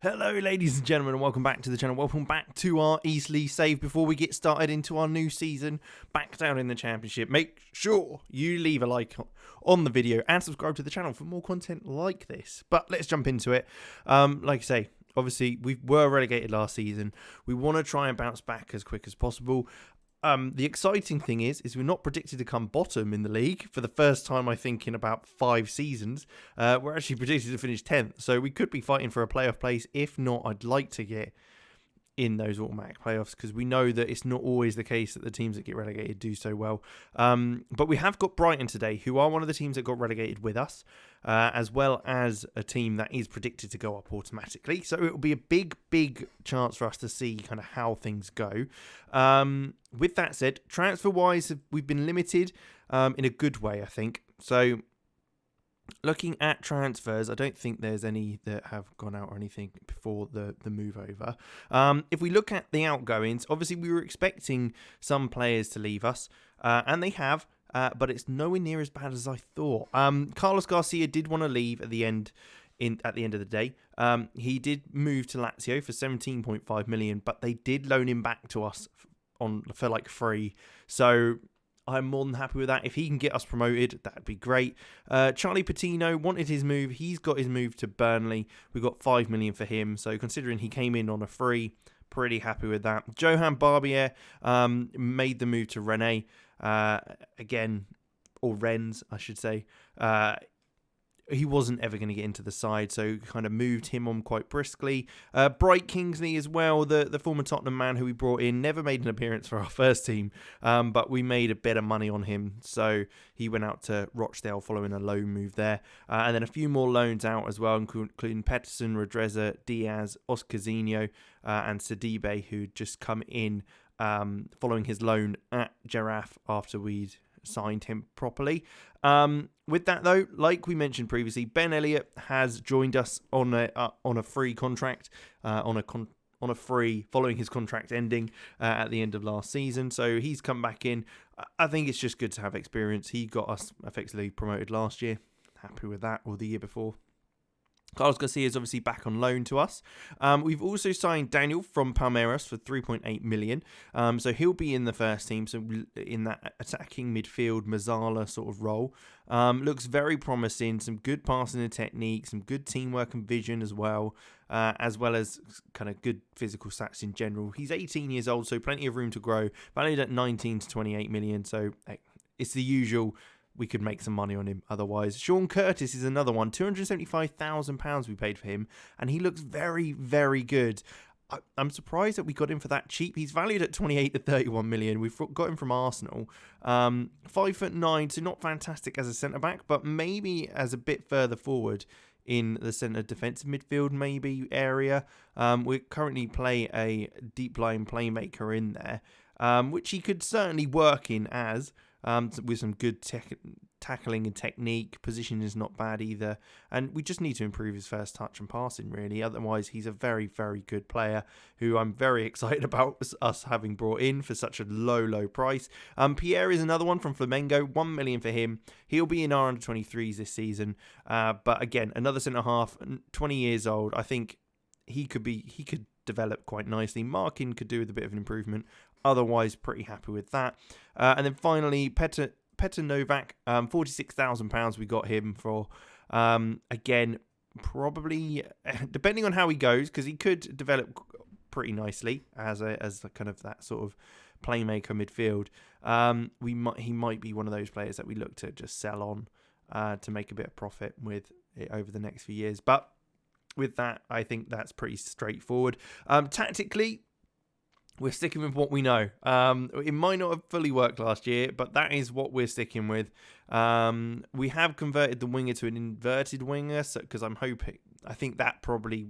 Hello ladies and gentlemen, and welcome back to the channel. Welcome back to our Eastleigh save. Before we get started into our new season back down in the championship, make sure you leave a like on the video and subscribe to the channel for more content like this. But let's jump into it. Like I say, obviously we were relegated last season. We want to try and bounce back as quick as possible. The exciting thing is we're not predicted to come bottom in the league for the first time, I think, in about 5 seasons. We're actually predicted to finish 10th, so we could be fighting for a playoff place. If not, I'd like to get in those automatic playoffs, because we know that it's not always the case that the teams that get relegated do so well. But we have got Brighton today, who are one of the teams that got relegated with us, as well as a team that is predicted to go up automatically. So it will be a big chance for us to see kind of how things go. With that said, transfer-wise, we've been limited in a good way, I think. So looking at transfers, I don't think there's any that have gone out or anything before the move over. If we look at the outgoings, obviously we were expecting some players to leave us, and they have, but it's nowhere near as bad as I thought. Carlos Garcia did want to leave at the end of the day. He did move to Lazio for 17.5 million, but they did loan him back to us for like free. So I'm more than happy with that. If he can get us promoted, that'd be great. Charlie Patino wanted his move. He's got his move to Burnley. We got 5 million for him. So considering he came in on a free, pretty happy with that. Johan Barbier made the move to Rennes. Again, or Rennes, I should say. He wasn't ever going to get into the side, so kind of moved him on quite briskly. Bright Kingsley as well, the former Tottenham man who we brought in, never made an appearance for our first team, but we made a bit of money on him, so he went out to Rochdale following a loan move there. And then a few more loans out as well, including Peterson, Rodreza, Diaz, Oscarzinho, and Sidibe, who'd just come in following his loan at Giraffe after we'd signed him properly. With that though, like we mentioned previously, Ben Elliott has joined us on a free contract, on a free following his contract ending at the end of last season. So he's come back in. I think it's just good to have experience. He got us effectively promoted last year. Happy with that, or the year before. Carlos Garcia is obviously back on loan to us. We've also signed Daniel from Palmeiras for 3.8 million. So he'll be in the first team, so in that attacking midfield Mazzala sort of role. Looks very promising. Some good passing and technique, some good teamwork and vision as well as kind of good physical stats in general. He's 18 years old, so plenty of room to grow. Valued at 19 to 28 million, so it's the usual. We could make some money on him otherwise. Sean Curtis is another one. £275,000 we paid for him, and he looks very, very good. I'm surprised that we got him for that cheap. He's valued at 28 to 31 million. We've got him from Arsenal. 5'9", so not fantastic as a centre-back, but maybe as a bit further forward in the centre defensive midfield maybe area. We currently play a deep-lying playmaker in there, which he could certainly work in as... with some good tackling and technique. Position is not bad either. And we just need to improve his first touch and passing, really. Otherwise, he's a very, very good player who I'm very excited about us having brought in for such a low price. Pierre is another one from Flamengo. 1 million for him. He'll be in our under-23s this season. But again, another centre-half, 20 years old. I think he could develop quite nicely. Markin could do with a bit of an improvement. Otherwise, pretty happy with that. And then finally, Petr Novak, £46,000 we got him for. Again, probably, depending on how he goes, because he could develop pretty nicely as kind of that sort of playmaker midfield. He might be one of those players that we look to just sell on to make a bit of profit with it over the next few years. But with that, I think that's pretty straightforward. Tactically, we're sticking with what we know. It might not have fully worked last year, but that is what we're sticking with. We have converted the winger to an inverted winger, because I think that probably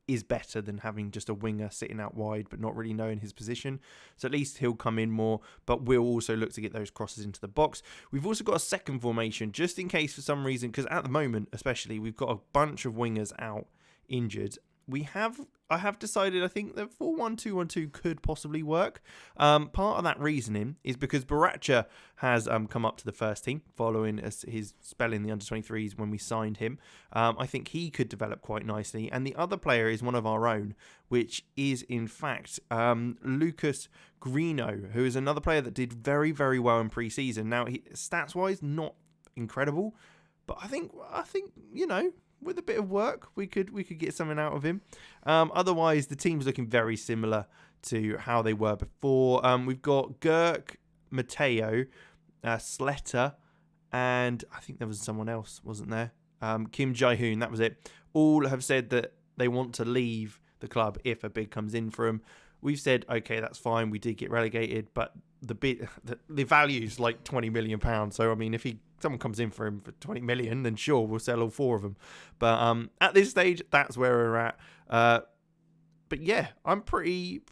is better than having just a winger sitting out wide but not really knowing his position. So at least he'll come in more, but we'll also look to get those crosses into the box. We've also got a second formation, just in case for some reason, because at the moment especially, we've got a bunch of wingers out injured. We have I have decided I think the 4-1-2-1-2 could possibly work. Part of that reasoning is because Baracha has come up to the first team following his spell in the under-23s when we signed him. I think he could develop quite nicely. And the other player is one of our own, which is in fact Lucas Greeno, who is another player that did very, very well in pre-season. Now, stats-wise, not incredible, but I think with a bit of work, we could get something out of him. Otherwise, the team's looking very similar to how they were before. We've got Girk, Mateo, Sletter, and I think there was someone else, wasn't there? Kim Jae-hoon, that was it. All have said that they want to leave the club if a bid comes in for them. We've said, okay, that's fine. We did get relegated, but the value is like £20 million. So, I mean, if someone comes in for him for 20 million, then sure, we'll sell all 4 of them. But at this stage, that's where we're at. But yeah, I'm pretty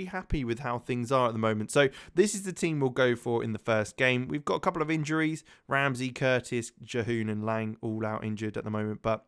happy with how things are at the moment. So this is the team we'll go for in the first game. We've got a couple of injuries. Ramsey, Curtis, Jahoon and Lang all out injured at the moment, but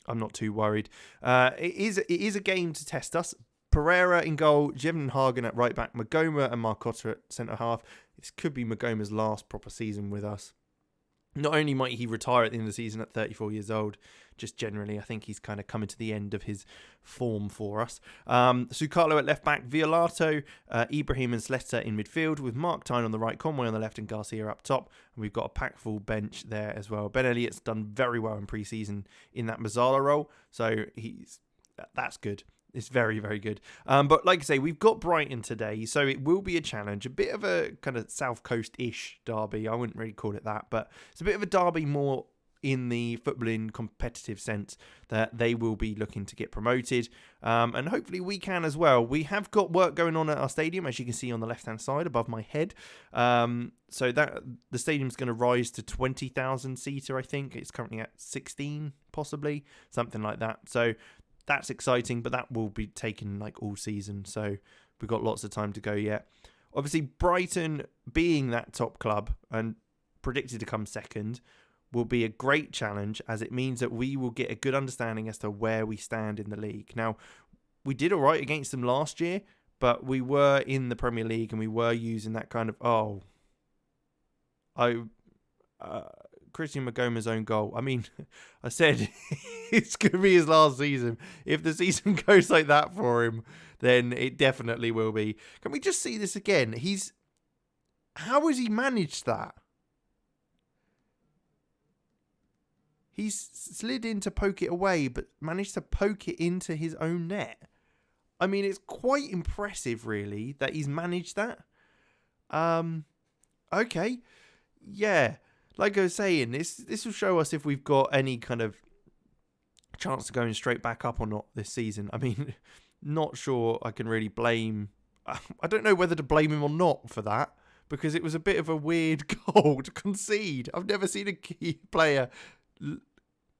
I'm not too worried. It is a game to test us. Pereira in goal, Jevon Hagen at right back, Magoma and Marcotta at centre half. This could be Magoma's last proper season with us. Not only might he retire at the end of the season at 34 years old, just generally, I think he's kind of coming to the end of his form for us. Sukalo at left back, Violato, Ibrahim and Sletter in midfield, with Mark Tyne on the right, Conway on the left, and Garcia up top. And we've got a pack full bench there as well. Ben Elliott's done very well in pre-season in that Mazzala role, so that's good. It's very, very good. But like I say, we've got Brighton today, so it will be a challenge. A bit of a kind of South Coast-ish derby. I wouldn't really call it that, but it's a bit of a derby more in the footballing competitive sense that they will be looking to get promoted. And hopefully we can as well. We have got work going on at our stadium, as you can see on the left-hand side above my head. So that the stadium's going to rise to 20,000 seater, I think. It's currently at 16, possibly, something like that. So that's exciting, but that will be taken like all season, so we've got lots of time to go yet. Obviously, Brighton being that top club and predicted to come second will be a great challenge, as it means that we will get a good understanding as to where we stand in the league. Now, we did all right against them last year, but we were in the Premier League and we were using that kind of, Christian Magoma's own goal. I mean, I said it's going to be his last season. If the season goes like that for him, then it definitely will be. Can we just see this again? How has he managed that? He's slid in to poke it away, but managed to poke it into his own net. I mean, it's quite impressive, really, that he's managed that. Okay. Yeah. Like I was saying, this will show us if we've got any kind of chance to going straight back up or not this season. I mean, not sure I can really blame... I don't know whether to blame him or not for that, because it was a bit of a weird goal to concede. I've never seen a key player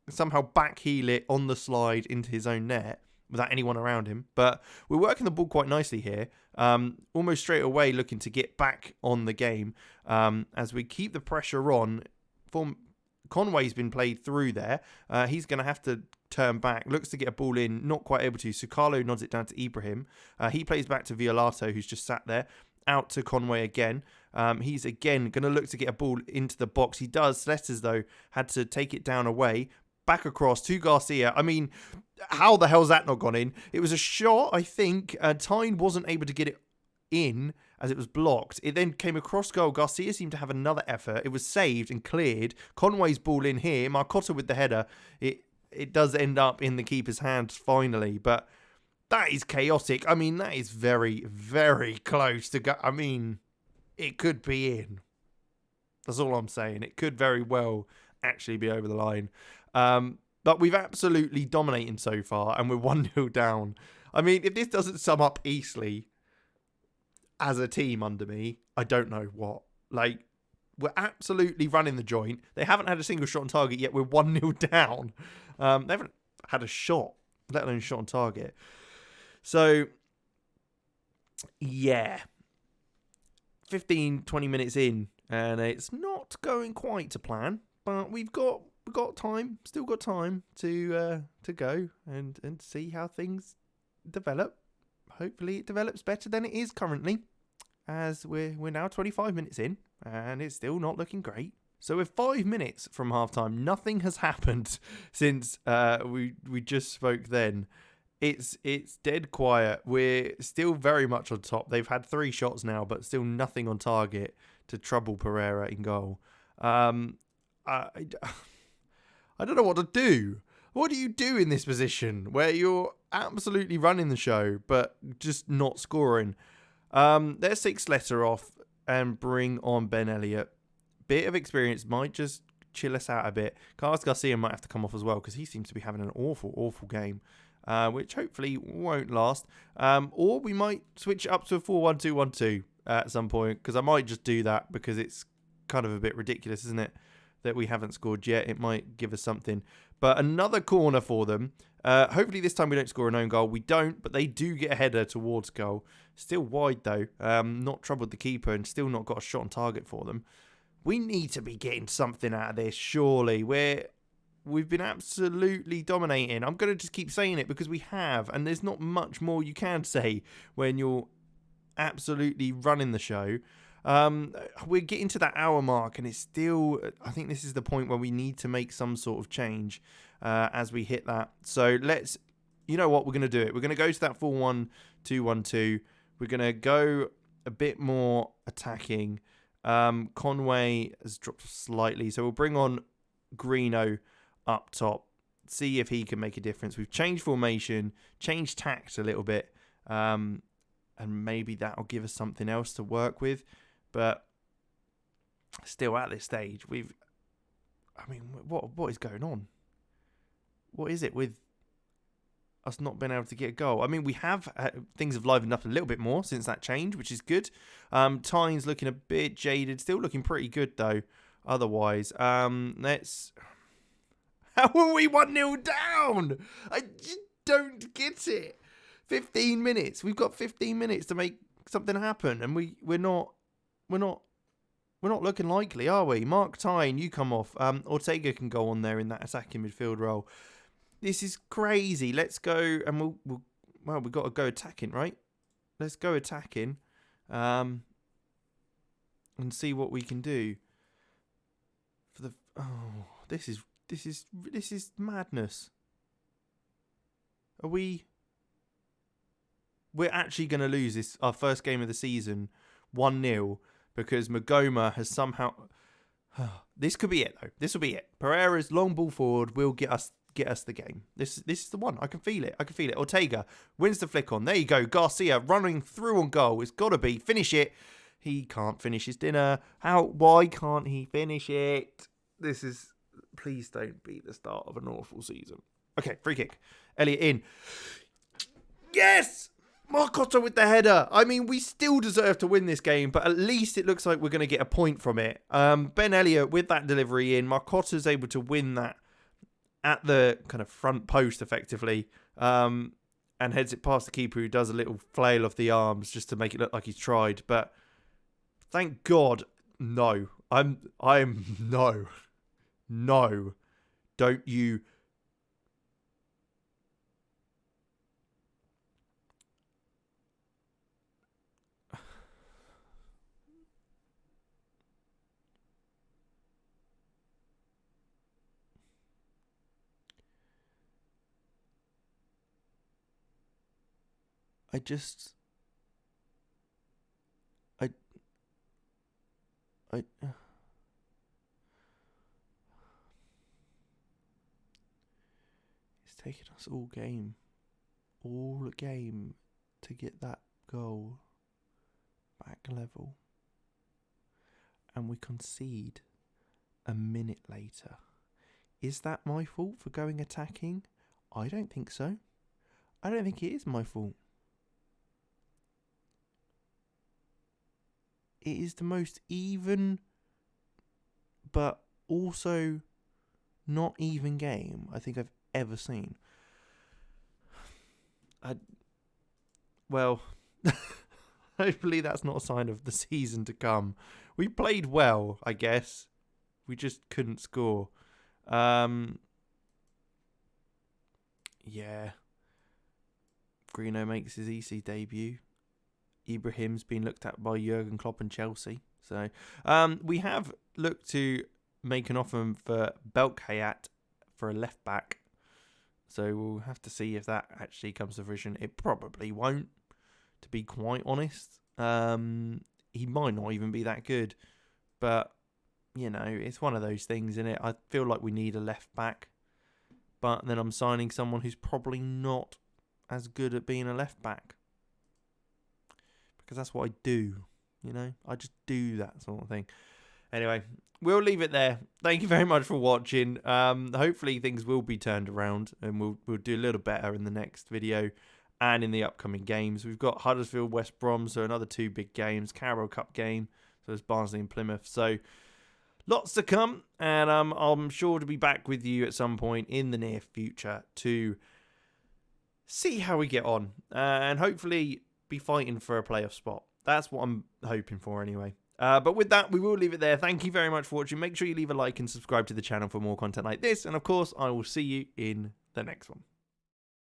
somehow backheel it on the slide into his own net without anyone around him. But we're working the ball quite nicely here. Almost straight away looking to get back on the game as we keep the pressure on. Conway's been played through there. He's going to have to turn back. Looks to get a ball in. Not quite able to. Sukalo nods it down to Ibrahim. He plays back to Violato, who's just sat there. Out to Conway again. He's again going to look to get a ball into the box. He does. Sletters, though, had to take it down away. Back across to Garcia. I mean, how the hell's that not gone in? It was a shot, I think. Tyne wasn't able to get it in as it was blocked. It then came across goal. Garcia seemed to have another effort. It was saved and cleared. Conway's ball in here. Marcotta with the header. It does end up in the keeper's hands finally, but that is chaotic. I mean, that is very, very close to go. I mean, it could be in. That's all I'm saying. It could very well actually be over the line. But we've absolutely dominated so far, and we're 1-0 down. I mean, if this doesn't sum up Eastleigh as a team under me, I don't know what. Like, we're absolutely running the joint. They haven't had a single shot on target yet. We're 1-0 down. They haven't had a shot, let alone a shot on target. So, yeah. 15, 20 minutes in, and it's not going quite to plan. But we've got time, still got time to go and see how things develop. Hopefully it develops better than it is currently, as we're now 25 minutes in and it's still not looking great. So we're 5 minutes from halftime. Nothing has happened since we just spoke then. It's dead quiet. We're still very much on top. They've had 3 shots now, but still nothing on target to trouble Pereira in goal. I don't know what to do. What do you do in this position where you're absolutely running the show but just not scoring? Let's take Sletter off and bring on Ben Elliott. Bit of experience might just chill us out a bit. Carlos Garcia might have to come off as well because he seems to be having an awful game, which hopefully won't last. Or we might switch it up to a 4-1-2-1-2 at some point, because I might just do that because it's kind of a bit ridiculous, isn't it, that we haven't scored yet. It might give us something. But another corner for them. Hopefully this time we don't score an own goal. We don't, but they do get a header towards goal. Still wide though. Not troubled the keeper and still not got a shot on target for them. We need to be getting something out of this, surely. We've been absolutely dominating. I'm going to just keep saying it because we have, and there's not much more you can say when you're absolutely running the show. We're getting to that hour mark and it's still, I think this is the point where we need to make some sort of change as we hit that. So let's, you know what, we're going to do it. We're going to go to that 4-1-2-1-2. We're going to go a bit more attacking. Conway has dropped slightly, so we'll bring on Greeno up top, see if he can make a difference. We've changed formation, changed tact a little bit, and maybe that'll give us something else to work with. But still, at this stage, what is going on? What is it with us not being able to get a goal? I mean, we have things have livened up a little bit more since that change, which is good. Tyne's looking a bit jaded, still looking pretty good though. Otherwise, let's. How are we 1-0 down? I just don't get it. 15 minutes. We've got 15 minutes to make something happen, and we're not looking likely, are we? Mark Tyne, you come off. Ortega can go on there in that attacking midfield role. This is crazy. Let's go, and we've got to go attacking, right? Let's go attacking, and see what we can do. This is madness. We're actually going to lose this, our first game of the season, 1-0, because Magoma has somehow. This could be it though. This will be it. Pereira's long ball forward will get us the game. This is the one. I can feel it. Ortega wins the flick on. There you go. Garcia running through on goal. It's got to be. Finish it. He can't finish his dinner. Why can't he finish it? This is. Please don't be the start of an awful season. Okay, free kick. Elliott in. Yes! Marcotta with the header. I mean, we still deserve to win this game, but at least it looks like we're going to get a point from it. Ben Elliott with that delivery in. Marcotta's able to win that at the kind of front post, effectively, and heads it past the keeper, who does a little flail of the arms just to make it look like he's tried. But thank God, no. I'm no. Don't you... It's taken us all game to get that goal back level, and we concede a minute later. Is that my fault for going attacking? I don't think so. I don't think it is my fault. It is the most even, but also not even game I think I've ever seen. Hopefully that's not a sign of the season to come. We played well, I guess. We just couldn't score. Yeah. Pellegrino makes his Eastleigh debut. Ibrahim's been looked at by Jurgen Klopp and Chelsea. So we have looked to make an offer for Belkhayat for a left back. So we'll have to see if that actually comes to fruition. It probably won't, to be quite honest. He might not even be that good. But, you know, it's one of those things, isn't it? I feel like we need a left back. But then I'm signing someone who's probably not as good at being a left back. Because that's what I do, you know? I just do that sort of thing. Anyway, we'll leave it there. Thank you very much for watching. Hopefully things will be turned around and we'll do a little better in the next video and in the upcoming games. We've got Huddersfield, West Brom, so another 2 big games. Carabao Cup game, so there's Barnsley and Plymouth. So lots to come, and I'm sure to be back with you at some point in the near future to see how we get on and hopefully be fighting for a playoff spot. That's what I'm hoping for anyway. But with that, we will leave it there. Thank you very much for watching. Make sure you leave a like and subscribe to the channel for more content like this. And of course, I will see you in the next one.